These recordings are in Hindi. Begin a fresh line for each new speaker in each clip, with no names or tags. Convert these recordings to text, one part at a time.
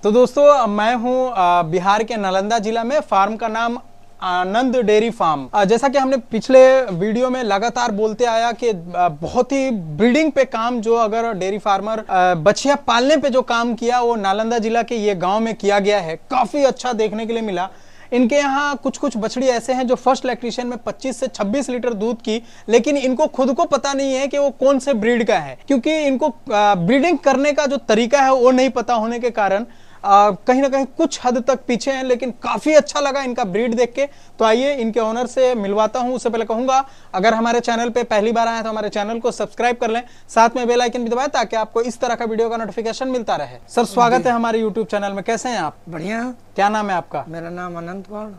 तो दोस्तों मैं हूं बिहार के नालंदा जिला में। फार्म का नाम आनंद डेयरी फार्म। जैसा कि हमने पिछले वीडियो में लगातार बोलते आया कि बहुत ही ब्रीडिंग पे काम जो अगर डेयरी फार्मर बछिया पालने पे जो काम किया वो नालंदा जिला के ये गांव में किया गया है। काफी अच्छा देखने के लिए मिला। इनके यहाँ कुछ कुछ बछड़ी ऐसे हैं जो फर्स्ट लैक्टेशन में 25 से 26 लीटर दूध की, लेकिन इनको खुद को पता नहीं है कि वो कौन से ब्रीड का है, क्योंकि इनको ब्रीडिंग करने का जो तरीका है वो नहीं पता होने के कारण कहीं ना कहीं कुछ हद तक पीछे हैं। लेकिन काफी अच्छा लगा इनका ब्रीड देख के। तो आइए इनके ओनर से मिलवाता हूं। उससे पहले कहूंगा अगर हमारे चैनल पे पहली बार आए तो हमारे चैनल को सब्सक्राइब कर लें, साथ में बेल आइकन भी दबाएं ताकि आपको इस तरह का वीडियो का नोटिफिकेशन मिलता रहे। सर स्वागत है हमारे यूट्यूब चैनल में। कैसे हैं आप?
बढ़िया।
क्या नाम है आपका?
मेरा नाम अनंत कुमार।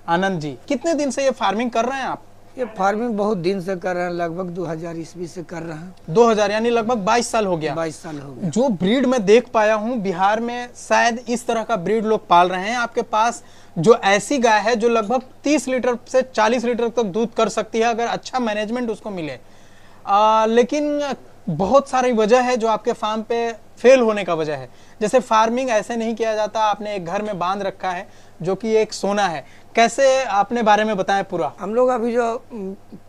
आनंद जी, कितने दिन से ये फार्मिंग कर रहे हैं आप?
ये फार्मिंग बहुत दिन से कर रहे हैं, लगभग 2000 ईस्वी से कर रहे हैं।
2000 यानी लगभग 22 साल हो गया।
22 साल हो गया।
जो ब्रीड मैं देख पाया हूँ बिहार में शायद इस तरह का ब्रीड लोग पाल रहे हैं। आपके पास जो ऐसी गाय है जो लगभग 30 लीटर से 40 लीटर तक दूध कर सकती है अगर अच्छा मैनेजमेंट उसको मिले। लेकिन बहुत सारी वजह है जो आपके फार्म पे फेल होने का वजह है। जैसे फार्मिंग ऐसे नहीं किया जाता, आपने एक घर में बांध रखा है जो कि एक सोना है। कैसे आपने बारे में बताएं पूरा।
हम लोग अभी जो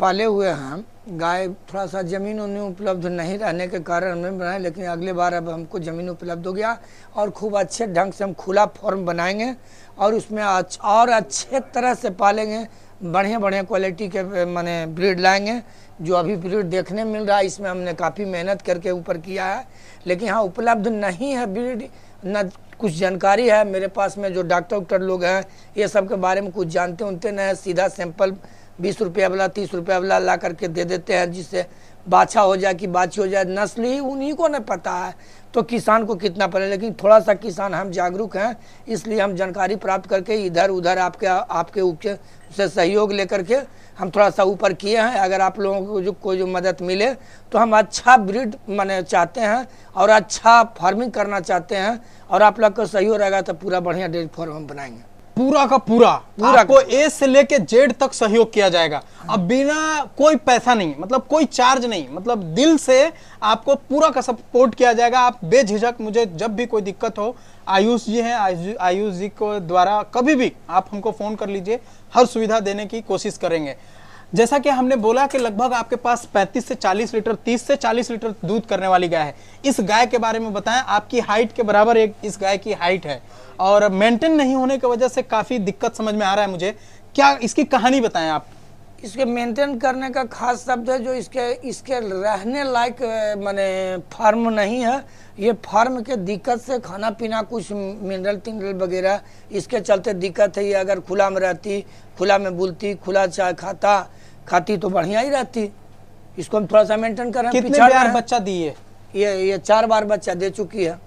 पाले हुए हैं गाय, थोड़ा सा जमीन उन्हें उपलब्ध नहीं रहने के कारण हमने बनाए, लेकिन अगले बार अब हमको ज़मीन उपलब्ध हो गया और खूब अच्छे ढंग से हम खुला फॉर्म बनाएंगे और उसमें और अच्छे तरह से पालेंगे। बढ़िया बढ़िया क्वालिटी के माने ब्रीड लाएंगे। जो अभी ब्रीड देखने मिल रहा है इसमें हमने काफ़ी मेहनत करके ऊपर किया है, लेकिन यहाँ उपलब्ध नहीं है ब्रीड, न कुछ जानकारी है मेरे पास में। जो डॉक्टर लोग हैं ये सब के बारे में कुछ जानते उनते नहीं है। सीधा सैंपल 20 रुपया वाला 30 रुपया वाला ला करके दे देते हैं, जिससे बाछा हो जाए कि बाछी हो जाए, नस्ल ही उन्हीं को नहीं पता है। तो किसान को कितना पड़े, लेकिन थोड़ा सा किसान हम जागरूक हैं, इसलिए हम जानकारी प्राप्त करके इधर उधर आपके ऊपर से सहयोग लेकर के हम थोड़ा सा ऊपर किए हैं। अगर आप लोगों को जो कोई जो मदद मिले तो हम अच्छा ब्रीड माने चाहते हैं और अच्छा फार्मिंग करना चाहते हैं, और आप लोग का सहयोग रहेगा तो पूरा बढ़िया डेयरी फार्म हम बनाएंगे।
पूरा का पूरा आपको ए से लेके जेड तक सहयोग किया जाएगा। अब बिना कोई पैसा नहीं, मतलब कोई चार्ज नहीं, मतलब दिल से आपको पूरा का सपोर्ट किया जाएगा। आप बेझिझक, मुझे जब भी कोई दिक्कत हो, आयुष जी हैं, आयुष जी को द्वारा कभी भी आप हमको फोन कर लीजिए, हर सुविधा देने की कोशिश करेंगे। जैसा कि हमने बोला कि लगभग आपके पास 35 से 40 लीटर 30 से 40 लीटर दूध करने वाली गाय है। इस गाय के बारे में बताएं। आपकी हाइट के बराबर एक इस गाय की हाइट है और मेंटेन नहीं होने की वजह से काफी दिक्कत समझ में आ रहा है मुझे। क्या इसकी कहानी बताएं आप?
इसके मेंटेन करने का खास शब्द है जो इसके रहने लायक माने फार्म नहीं है। ये फार्म के दिक्कत से खाना पीना कुछ मिनरल वगैरह इसके चलते दिक्कत है। ये अगर खुला में रहती, खुला में बुलती, खुला चाय खाती तो बढ़िया ही रहती। इसको हम थोड़ा सा मेंटेन कर रहे हैं।
कितने बार बच्चा दी है?
ये 4 बार बच्चा दे चुकी है।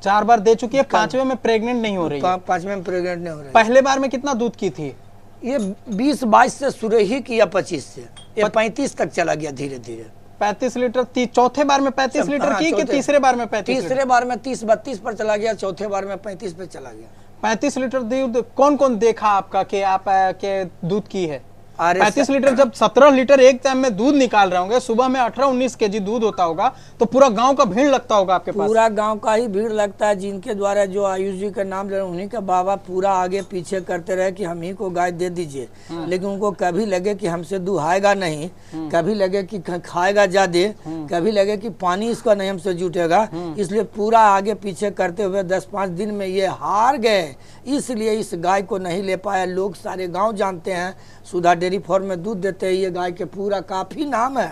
4 बार दे चुकी है। 5वें में प्रेग्नेंट नहीं हो रही है।
5वें में प्रेग्नेंट नहीं हो रही।
पहले बार में कितना दूध की थी?
ये 20-22 से शुरू ही किया, 25 से ये 35 तक चला गया धीरे धीरे।
35 लीटर चौथे बार में 35 लीटर की कि तीसरे बार में 35?
तीसरे बार में 30-32 पर चला गया, चौथे बार में 35 पे चला गया।
35 लीटर दूध कौन कौन देखा आपका कि आप के दूध की है? 35 लीटर जब 17 लीटर एक टाइम में दूध निकाल रहे होंगे, सुबह में 18-19 केजी दूध होता होगा, तो पूरा गांव का भीड़ लगता होगा आपके पास।
पूरा गांव का ही भीड़ लगता है, जिनके द्वारा जो आयुष जी का नाम ले रहे उन्हीं का बाबा पूरा आगे पीछे करते रहे कि हम ही को गाय दे दीजिए। लेकिन उनको कभी लगे कि हमसे दुहाएगा नहीं, कभी लगे कि खाएगा ज्यादा, कभी लगे कि पानी इसका नहीं हमसे जुटेगा, इसलिए पूरा आगे पीछे करते हुए 10-5 दिन में ये हार गए। इसलिए इस गाय को नहीं ले पाया। लोग सारे गाँव जानते हैं, सुधा डेयरी फार्म में दूध देते हैं। ये गाय के पूरा काफी नाम है।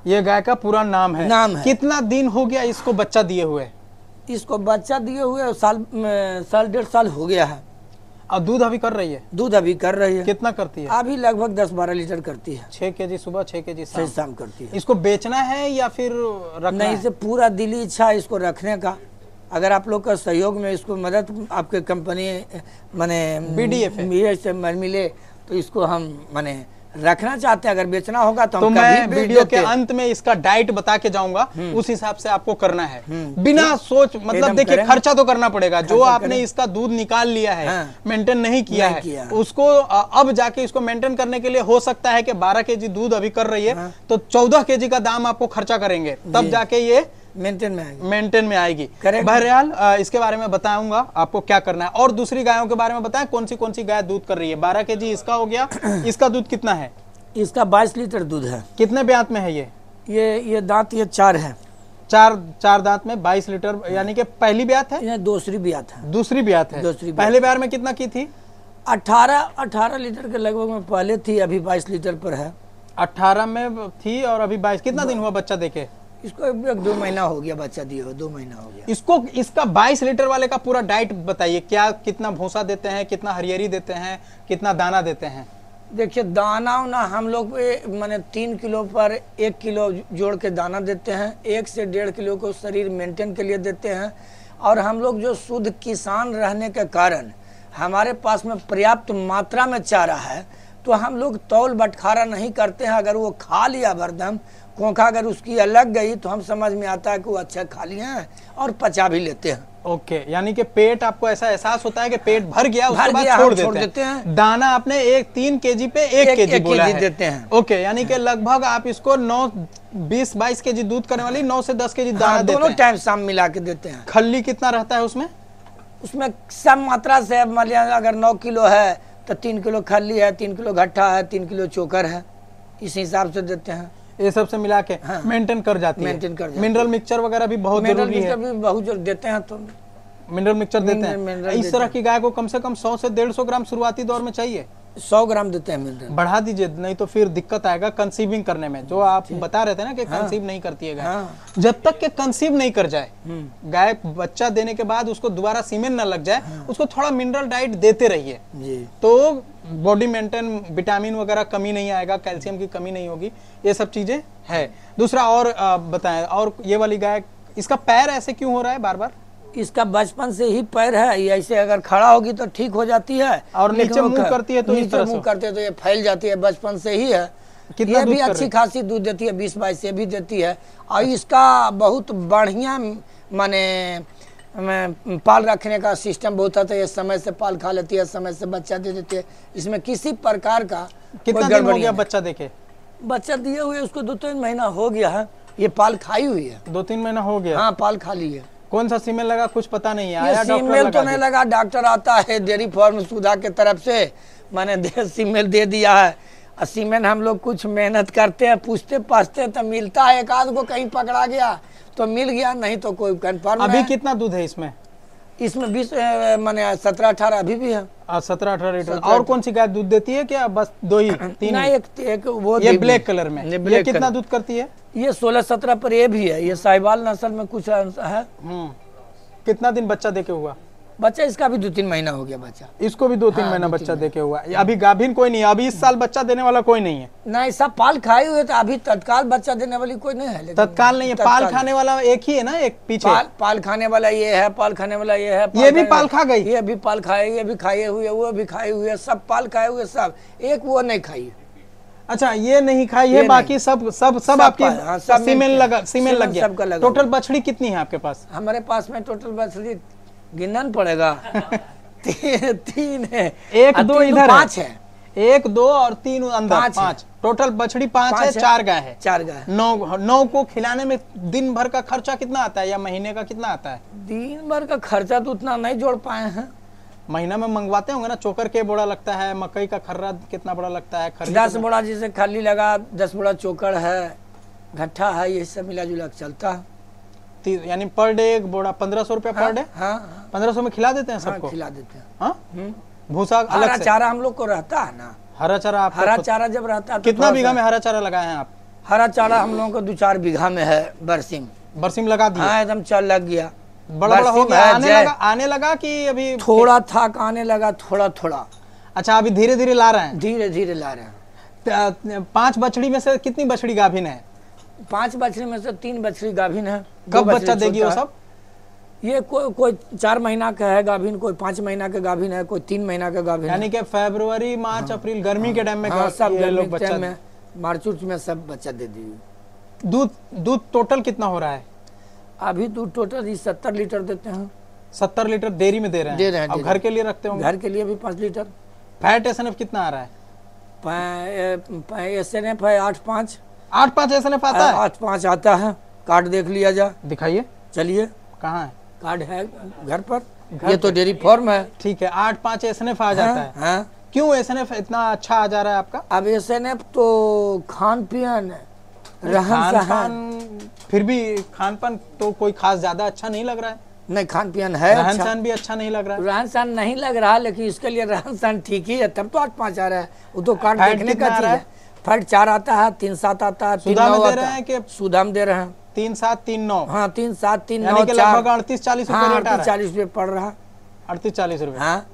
ये गाय का पूरा नाम है। कितना दिन हो गया इसको बच्चा दिए हुए?
इसको बच्चा दिए हुए साल 1.5 साल हो गया है।
और दूध अभी कर रही है?
दूध अभी कर रही है।
कितना करती है?
अभी लगभग 10-12 लीटर करती है।
6 केजी सुबह, 6 केजी
शाम करती है।
इसको बेचना है या फिर रखना है?
नहीं, इसे पूरा दिली इच्छा है इसको रखने का। अगर आप लोग का सहयोग में इसको मदद आपके कंपनी माने
BDF
से मिले तो इसको हम माने रखना चाहते हैं। अगर बेचना होगा तो
मैं वीडियो के अंत में इसका डाइट बता के जाऊंगा, उस हिसाब से आपको करना है। बिना सोच, मतलब देखिए खर्चा तो करना पड़ेगा। जो आपने इसका दूध निकाल लिया है, मेंटेन नहीं किया है, उसको अब जाके इसको मेंटेन करने के लिए हो सकता है कि 12 केजी दूध अभी कर रही है तो 14 केजी का दाम आपको खर्चा करेंगे, तब जाके ये
मेंटेन में आएगी,
मेंटेन में आएगी।
करेक्ट।
बहरहाल इसके बारे में बताऊंगा आपको क्या करना है। और दूसरी गायों के बारे में बताएं, कौन सी गाय दूध कर रही है? 12 केजी इसका हो गया। इसका दूध कितना है?
इसका 22 लीटर दूध है।
कितने ब्यात में है ये?
ये दांत ये 4 है।
चार दांत में 22 लीटर, यानी कि पहली ब्यात है?
ये दूसरी ब्यात है।
दूसरी ब्यात है।
दूसरी ब्यात।
पहले बार में कितना की थी?
18 लीटर के लगभग में पहले थी, अभी 22 लीटर पर है।
18 में थी और अभी 22। कितना दिन हुआ बच्चा देके?
इसको 1-2 महीना हो गया बच्चा दिए हुए, 2 महीना हो गया
इसको। इसका 22 लीटर वाले का पूरा डाइट बताइए, क्या कितना भूसा देते हैं, कितना हरियरी देते हैं, कितना दाना देते हैं?
देखिए दाना उना हम लोग माने 3 किलो पर 1 किलो जोड़ के दाना देते हैं। 1 से 1.5 किलो को शरीर मेंटेन के लिए देते हैं। और हम लोग जो शुद्ध किसान रहने के कारण हमारे पास में पर्याप्त मात्रा में चारा है, तो हम लोग तौल बटखारा नहीं करते हैं। अगर वो खा लिया भरदम कोंखा अगर उसकी अलग गई तो हम समझ में आता है कि वो अच्छा खा लिए हैं और पचा भी लेते हैं।
ओके, यानी कि पेट आपको ऐसा एहसास होता है कि पेट भर गया, उसके बाद छोड़ देते हैं। दाना आपने 3 केजी पे 1 केजी बोला है।
देते हैं।
ओके, यानी कि लगभग आप इसको 20-22 केजी दूध करने वाली 9 से 10 केजी दाना देते हैं।
दोनों टाइम शाम मिला के देते हैं।
खल्ली कितना रहता है उसमें?
उसमें सब मात्रा से मान लिया अगर 9 किलो है तो 3 किलो खल्ली है, 3 किलो घट्टा है, 3 किलो चोकर है, इस हिसाब से देते हैं।
ये सब से मिला के मेंटेन कर जाती है।
मेंटेन कर जाती है।
मिनरल मिक्सचर वगैरह भी बहुत जरूरी है।
भी बहुत जरूर देते हैं, तो
मिनरल मिक्सचर देते हैं। इस तरह की गाय को कम से कम 100 से 150 ग्राम शुरुआती दौर में चाहिए।
100 ग्राम देते हैं मिनरल।
बढ़ा दीजिए, नहीं तो फिर दिक्कत आएगा कंसीविंग करने में। जो आप बता रहे थे ना कि कंसीव नहीं करती है गाय, जब तक के कंसीव नहीं कर जाए गाय, बच्चा देने के बाद उसको दोबारा सीमेन न लग जाए, उसको थोड़ा मिनरल डाइट देते रहिए
जी।
तो बॉडी मेंटेन, विटामिन वगैरह कमी नहीं आएगा, कैल्शियम की कमी नहीं होगी। ये सब चीजें है। दूसरा और बताएं, और ये वाली गाय, इसका पैर ऐसे क्यों हो रहा है बार बार?
इसका बचपन से ही पैर है, ये ऐसे अगर खड़ा होगी तो ठीक हो जाती है,
और नीचे मुंह करती है तो इस तरह से
मुंह करते तो ये फैल जाती है। बचपन से ही है।
कितना
ये भी अच्छी खासी दूध देती है, 20-22 से भी देती है। और इसका बहुत बढ़िया माने पाल रखने का सिस्टम बहुत आता है। ये समय से पाल खा लेती है, समय से बच्चा दे देती है। इसमें किसी प्रकार का
कितना दिन हो गया बच्चा देखे?
बच्चा दिए हुए उसको 2-3 महीना हो गया है। ये पाल खाई हुई है।
2-3 महीना हो गया?
हाँ, पाल खा ली है।
कौन सा सीमेन लगा कुछ पता नहीं है? आया
सीमेल तो नहीं लगा, डॉक्टर आता है डेयरी फार्म सुधा के तरफ से, मैंने सीमेल दे दिया है। और सीमेन हम लोग कुछ मेहनत करते हैं, पूछते पाछते तो मिलता है। एक आध को कहीं पकड़ा गया तो मिल गया, नहीं तो कोई कन्फर्म।
अभी कितना दूध है इसमें?
इसमें 20 माने 17-18 अभी भी है।
17-18 लीटर। और कौन सी गाय दूध देती है क्या? बस 2 ही 3?
नहीं, एक वो
ये ब्लैक कलर में। ये कितना दूध करती है?
ये 16-17 पर ये भी है। ये साहिवाल नस्ल में कुछ है।
कितना दिन बच्चा देके हुआ?
बच्चा इसका भी 2-3 महीना हो गया बच्चा।
इसको भी 2-3 महीना बच्चा देके हुआ। अभी गाभिन कोई नहीं है, अभी इस साल बच्चा देने वाला कोई नहीं है।
नहीं, सब पाल खाए हुए तो अभी तत्काल बच्चा देने वाली कोई नहीं है।
तत्काल नहीं है, पाल खाने वाला एक ही है ना, एक पीछे।
पाल खाने वाला ये है, पाल खाने वाला ये है।
ये भी पाल खा गई?
ये भी पाल खाए, ये भी खाए हुए, वो भी खाए हुए, सब पाल खाए हुए सब। एक वो नहीं खाई।
अच्छा, ये नहीं खाई है, बाकी सब आपकी सीमेन लग गया। टोटल बछड़ी कितनी है आपके पास?
हमारे पास में टोटल बछड़ी गिनन पड़ेगा 3 है।
1 2 इधर
5 है।
1 2 और 3 अंदर 5। टोटल बछड़ी 5 है, 4 गाय है।
4 गाय।
9 को खिलाने में दिन भर का खर्चा कितना आता है, या महीने का कितना आता है?
दिन भर का खर्चा तो उतना नहीं जोड़ पाए हैं।
महीना में मंगवाते होंगे ना, चोकर के बोड़ा लगता है, मकई का खर्रा कितना बड़ा लगता है?
10 बोड़ा जैसे खाली लगा, 10 बोड़ा चोकर है, घट्टा है, ये सब मिला जुला चलता है।
यानी पर डे एक बोड़ा 1500 रुपया पर डे?
हाँ,
1500 में खिला देते हैं सबको?
खिला देते हैं।
हाँ, भूसा अलग
हरा चारा हम लोग को रहता है ना।
हरा चारा आप?
हरा चारा जब रहता है तो
कितना बीघा में हरा चारा लगाए हैं आप?
हरा चारा हम लोगों को 2-4 बीघा में है। बरसिम
लगा दिया?
हाँ, एकदम चल लग गया।
बड़ा हो गया? आने लगा कि अभी
थोड़ा था, आने लगा थोड़ा।
अच्छा, अभी धीरे धीरे ला रहे हैं?
धीरे धीरे ला रहे हैं।
5 बछड़ी में से कितनी बछड़ी गाभिन है?
5 बछड़ी में से 3 बछड़ी गाभिन है।
कब बच्चा देगी वो सब?
ये कोई 4 महीना का है गाभिन, कोई 5 महीना का गाभिन है, कोई 3 महीना का गाभिन है।
यानी कि फरवरी, मार्च, अप्रैल गर्मी के टाइम में
सब लोग बच्चा में, मार्च में सब बच्चा दे दिए।
दूध टोटल कितना हो रहा है
अभी? दूध टोटल 70 लीटर देते हैं।
70 लीटर डेयरी में दे रहे हैं? और घर के लिए रखते होंगे?
घर के लिए भी 5 लीटर।
फैट एसएनएफ कितना आ रहा है?
एसएनएफ है 8.5
8.5 एसएनएफ आता है?
8.5 आता है। कार्ड देख लिया जा।
दिखाइए,
चलिए,
कहाँ है?
कार्ड है घर पर। ये तो डेयरी फार्म है।
ठीक है, 8-5 एसएनएफ आ जाता है।
हाँ।
क्यों एसएनएफ इतना अच्छा आ जा रहा है आपका?
अब एसएनएफ तो खान पीन रहन सहन,
फिर भी खान पान तो कोई खास ज्यादा अच्छा नहीं लग रहा है।
नहीं खान पीन है,
रहन सहन भी अच्छा नहीं लग रहा है।
रहन सहन नहीं लग रहा, लेकिन इसके लिए रहन सहन ठीक ही है, तब तो 8-5 आ रहा है। वो तो कार्ड देखने का चीज है। फैट 4 आता है, 3-7 आता है, 3-9 आता है कि सुधा में दे रहे हैं
3-7-3-9।
हाँ 3-7-3-9
यानी कि लगभग 38-40 रुपए रेट आ रहा है।
40 रुपये पड़ रहा है।
38-40 रुपए।
हाँ,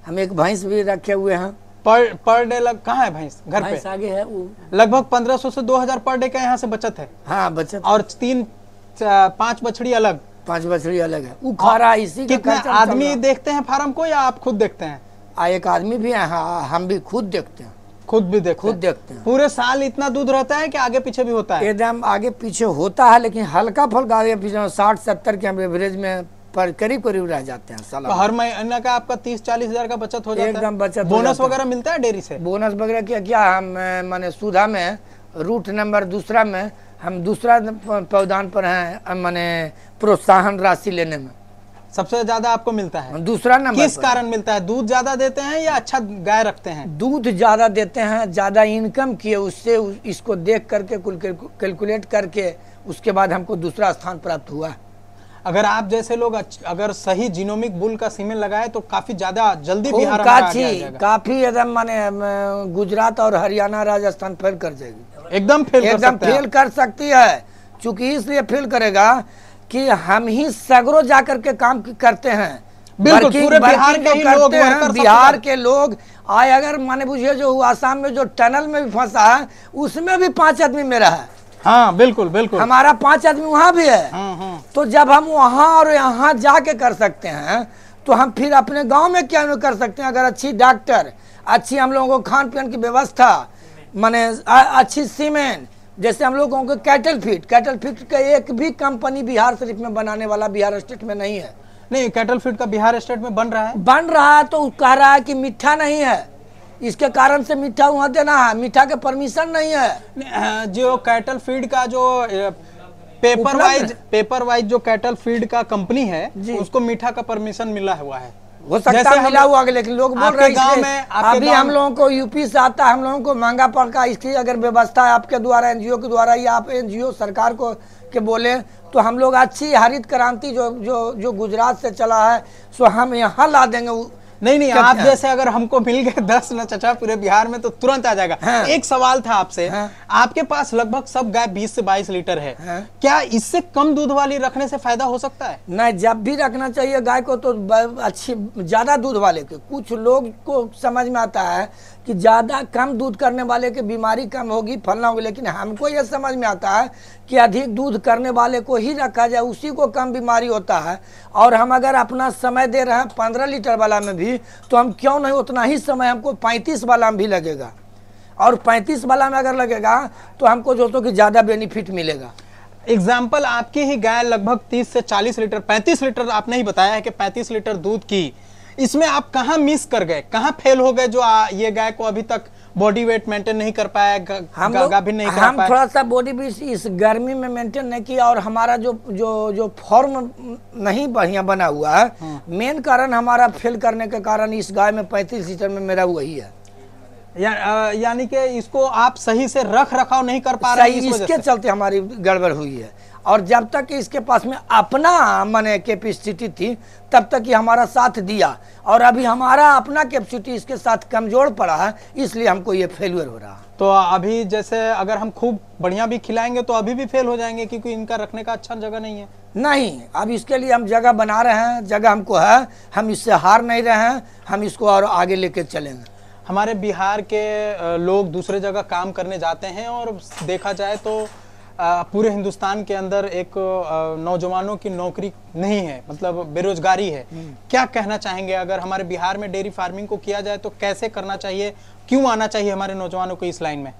हम एक भैंस भी रखे हुए हैं।
पर डे कहाँ है भैंस? घर पे
आगे है वो।
लगभग 1500 से 2000 पर डे का यहाँ से बचत है।
हाँ बचत।
और 3-5 बछड़ी अलग,
5 बछड़ी अलग है। वो खा रहा है इसी का।
कितने आदमी देखते हैं फार्म को या आप खुद देखते हैं?
एक आदमी भी है। हाँ, हम भी खुद देखते हैं।
खुद देखते हैं। पूरे साल इतना दूध रहता है कि आगे पीछे भी होता है?
एकदम आगे पीछे होता है, लेकिन हल्का फुल्का आगे पीछे 60-70 के एवरेज में पर करीब रह जाते हैं साल।
तो हर महीने का आपका 30-40 हजार का बचत हो जाता है।
एकदम बचत।
बोनस वगैरह मिलता है डेयरी से?
बोनस वगैरह क्या हम माने सुधा में रूट नंबर दूसरा में हम दूसरा पौधान पर हैं, माने प्रोत्साहन राशि लेने में
सबसे ज्यादा आपको मिलता है।
दूसरा नंबर
किस कारण मिलता है? दूध ज्यादा देते हैं या अच्छा गाय रखते हैं?
दूध ज्यादा देते हैं, ज्यादा इनकम किए, उससे इसको देख करके कैलकुलेट करके उसके बाद हमको दूसरा स्थान प्राप्त हुआ।
अगर आप जैसे लोग अगर सही जीनोमिक बुल का सीमेंट लगाए तो काफी ज्यादा जल्दी बिहार में आ जाएगा।
काफी एकदम माने गुजरात और हरियाणा राजस्थान फेल कर जाएगी।
एकदम फेल
कर सकती है। चूंकि इसलिए फेल करेगा कि हम ही सगरो जाकर के काम करते हैं।
बिल्कुल, पूरे बिहार के लोग
हैं। बिहार के लोग आए, अगर माने बुझिए जो आसाम में जो टनल में भी फंसा है उसमें भी 5 आदमी मेरा है।
हाँ बिल्कुल बिल्कुल,
हमारा 5 आदमी वहाँ भी है। तो जब हम वहाँ और यहाँ जाके कर सकते हैं तो हम फिर अपने गांव में क्या नहीं कर सकते हैं? अगर अच्छी डॉक्टर, अच्छी हम लोगों को खान पीन की व्यवस्था, माने अच्छी सीमेंट, जैसे हम लोगों को कैटल फीड का एक भी कंपनी बिहार शरीफ में बनाने वाला बिहार स्टेट में नहीं है।
नहीं, कैटल फीड का बिहार स्टेट में बन रहा
है तो कह रहा है कि मीठा नहीं है, इसके कारण से मीठा वहाँ देना है, मीठा के परमिशन नहीं है।
जो कैटल फीड का जो पेपर वाइज जो कैटल फीड का कंपनी है उसको मीठा का परमिशन मिला हुआ है।
हो सकता है मिला हुआ, लेकिन लोग बोल रहे हैं अभी हम लोगों को यूपी से आता है, हम लोगों को महंगा पड़ता है। इसकी अगर व्यवस्था आपके द्वारा, एनजीओ के द्वारा, या आप एनजीओ सरकार को के बोले तो हम लोग अच्छी हरित क्रांति जो गुजरात से चला है सो हम यहाँ ला देंगे।
नहीं, आप जैसे अगर हमको मिल गए 10 न चचा पूरे बिहार में तो तुरंत आ जाएगा। हाँ। एक सवाल था आपसे। हाँ। आपके पास लगभग सब गाय 20 से 22 लीटर है। हाँ। क्या इससे कम दूध वाली रखने से फायदा हो सकता है? नहीं,
जब भी रखना चाहिए गाय को तो अच्छी ज्यादा दूध वाले के। कुछ लोग को समझ में आता है कि ज्यादा कम दूध करने वाले के बीमारी कम होगी, फलना होगी, लेकिन हमको यह समझ में आता है कि अधिक दूध करने वाले को ही रखा जाए, उसी को कम बीमारी होता है। और हम अगर अपना समय दे रहे हैं 15 लीटर वाला में भी, तो हम क्यों नहीं उतना ही समय हमको 35 वाला में भी लगेगा। और 35 वाला में अगर लगेगा तो हमको जो तो कि ज्यादा बेनिफिट मिलेगा।
एग्जाम्पल, आपकी ही गाय लगभग 30 से 40 लीटर, 35 लीटर आपने ही बताया है कि 35 लीटर दूध की, इसमें आप कहाँ मिस कर गए, कहाँ फेल हो गए जो ये गाय को अभी तक बॉडी वेट मेंटेन नहीं कर पाया, गाभिन नहीं कर पाया?
हम थोड़ा सा बॉडी भी इस गर्मी में मेंटेन नहीं किया, और हमारा जो फॉर्म नहीं बढ़िया बना हुआ है। मेन कारण हमारा फेल करने के कारण इस गाय में 35 लीटर में मेरा वही है।
यानी कि इसको आप सही से रख रखाव नहीं कर पा रहे हैं,
इसके चलते हमारी गड़बड़ हुई है। और जब तक इसके पास में अपना माने कैपेसिटी थी तब तक ही हमारा साथ दिया, और अभी हमारा अपना कैपेसिटी इसके साथ कमजोर पड़ा है, इसलिए हमको ये फेलियर हो रहा है।
तो अभी जैसे अगर हम खूब बढ़िया भी खिलाएंगे तो अभी भी फेल हो जाएंगे, क्योंकि इनका रखने का अच्छा जगह नहीं है।
नहीं, अब इसके लिए हम जगह बना रहे हैं, जगह हमको है, हम इससे हार नहीं रहे हैं, हम इसको और आगे लेके चलेंगे।
हमारे बिहार के लोग दूसरे जगह काम करने जाते हैं, और देखा जाए तो पूरे हिंदुस्तान के अंदर एक नौजवानों की नौकरी नहीं है, मतलब बेरोजगारी है। क्या कहना चाहेंगे, अगर हमारे बिहार में डेयरी फार्मिंग को किया जाए तो कैसे करना चाहिए, क्यों आना चाहिए हमारे नौजवानों को इस लाइन में?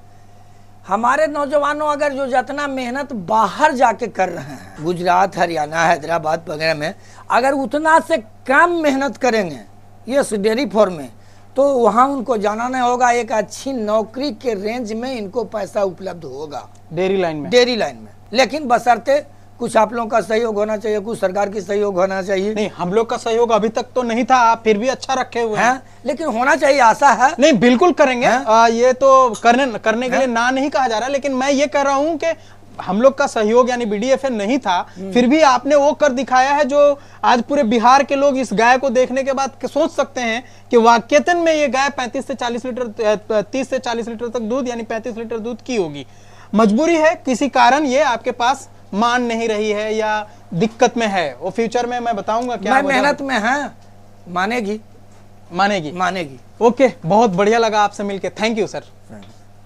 हमारे नौजवानों अगर जो जितना मेहनत बाहर जाके कर रहे हैं, गुजरात, हरियाणा, हैदराबाद वगैरह में, अगर उतना से कम मेहनत करेंगे ये डेयरी फार्म में, तो वहाँ उनको जाना नहीं होगा, एक अच्छी नौकरी के रेंज में इनको पैसा उपलब्ध होगा
डेयरी लाइन में।
लेकिन बशर्ते कुछ आप लोगों का सहयोग होना चाहिए, कुछ सरकार की सहयोग होना चाहिए।
नहीं, हम लोग का सहयोग अभी तक तो नहीं था, आप फिर भी अच्छा रखे हुए हैं,
लेकिन होना चाहिए, आशा है।
नहीं बिल्कुल करेंगे, ये तो करने के लिए ना नहीं कहा जा रहा, लेकिन मैं ये कह रहा हूं कि हम लोग का सहयोग यानी बीडीएफए नहीं था, फिर भी आपने वो कर दिखाया है जो आज पूरे बिहार के लोग इस गाय को देखने के बाद सोच सकते हैं कि वाकईतन में ये गाय 35 से 40 लीटर 30 से 40 लीटर तक दूध यानी 35 लीटर दूध की होगी। मजबूरी है, किसी कारण ये आपके पास मान नहीं रही है या दिक्कत में है, वो फ्यूचर में मैं बताऊंगा क्या
मेहनत में है, मानेगी।
ओके, बहुत बढ़िया लगा आपसे मिलके, थैंक यू सर।